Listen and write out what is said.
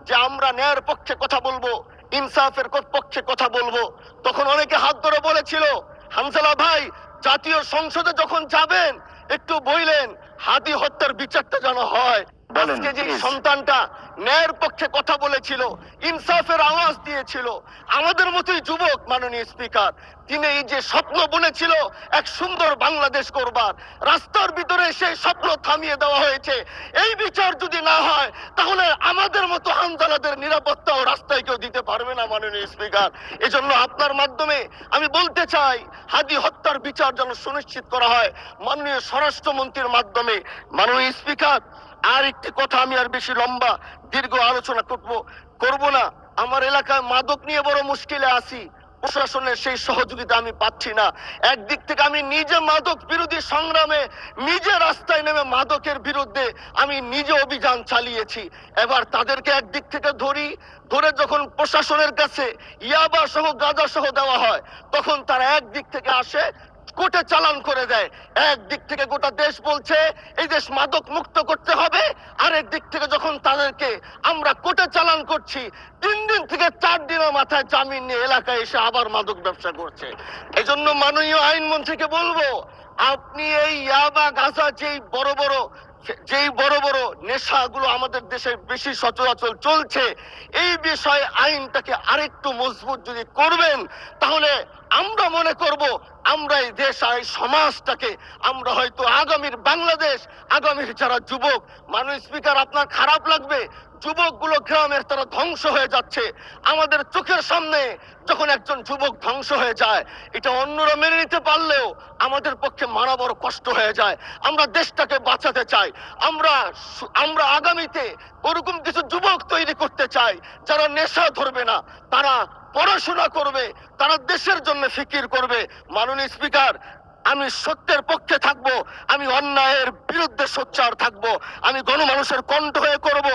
যে আমরা ন্যায়ের পক্ষে কথা বলবো, ইনসাফের পক্ষে কথা বলবো, তখন অনেকে হাত ধরে বলেছিল, হামজালা ভাই জাতীয় সংসদে যখন যাবেন একটু বললেন হাদি হত্যার বিচারটা যেন হয়। আজকে যে সন্তানটা ন্যায়ের পক্ষে কথা বলেছিল, ইনসাফের আওয়াজ দিয়েছিল, আমাদের মতোই যুবক, মাননীয় স্পিকার, তিনি এই যে স্বপ্ন বুনেছিল এক সুন্দর বাংলাদেশ করবার, রাস্তার ভিতরে সেই স্বপ্ন থামিয়ে দেওয়া হয়েছে। এই বিচার যদি না হয় তাহলে আমাদের মতো হামজালাদের নিরাপত্তাও রাস্তায় কেউ দিতে পারবে না, মাননীয় স্পিকার। এজন্য আপনার মাধ্যমে আমি বলতে চাই, হাদি হত্যার বিচার যেন সুনিশ্চিত করা হয় মাননীয় স্বরাষ্ট্রমন্ত্রীর মাধ্যমে। মাননীয় স্পিকার, আর একটি কথা, আমি আর বেশি লম্বা দীর্ঘ আলোচনা করব না। আমার এলাকায় মাদক নিয়ে বড় মুশকিলে আছি, প্রশাসনের সেই সহযোগিতা আমি পাচ্ছি না। একদিক থেকে আমি নিজে মাদক বিরোধী সংগ্রামে নিজে রাস্তায় নেমে মাদকের বিরুদ্ধে আমি নিজে অভিযান চালিয়েছি। এবার তাদেরকে একদিক থেকে ধরে যখন প্রশাসনের কাছে ইয়াবা সহ গাঁজা সহ দেওয়া হয়, তখন তারা একদিক থেকে আসে কোর্টে চালান করে দেয়। একদিক থেকে গোটা দেশ বলছে এই দেশ মাদক মুক্ত করতে হবে, আর একদিক থেকে যখন তাদেরকে আমরা কোর্টে চালান করছি, 3 দিন থেকে 4 দিনের মাথায় জামিন নিয়ে এলাকায় এসে আবার মাদক ব্যবসা করছে। এজন্য মাননীয় আইনমন্ত্রীকে বলবো, আপনি এই ইয়াবা গাঁজা যেই বড় বড় নেশাগুলো আমাদের দেশে বেশি সচরাচর চলছে, এই বিষয়ে আইনটাকে আরেকটু মজবুত যদি করবেন, তাহলে আমরা মনে করব আমরা এই দেশ আর এই সমাজটাকে আমরা হয়তো আগামীর বাংলাদেশ, আগামীর যারা যুবক, মাননীয় স্পিকার আপনার খারাপ লাগবে, যুবকগুলো গ্রামের তারা ধ্বংস হয়ে যাচ্ছে। আমাদের চোখের সামনে যখন একজন যুবক ধ্বংস হয়ে যায়, এটা অন্যরা মেনে নিতে পারলেও আমাদের পক্ষে মানা বড় কষ্ট হয়ে যায়। আমরা দেশটাকে বাঁচাতে চাই, আমরা আগামীতে ওরকম কিছু যুবক তৈরি করতে চাই যারা নেশা ধরবে না, তারা পড়াশোনা করবে, তারা দেশের জন্য ফিকির করবে। মাননীয় স্পিকার, আমি সত্যের পক্ষে থাকবো, আমি অন্যায়ের বিরুদ্ধে সোচ্চার থাকবো, আমি গণমানুষের কণ্ঠ হয়ে করব।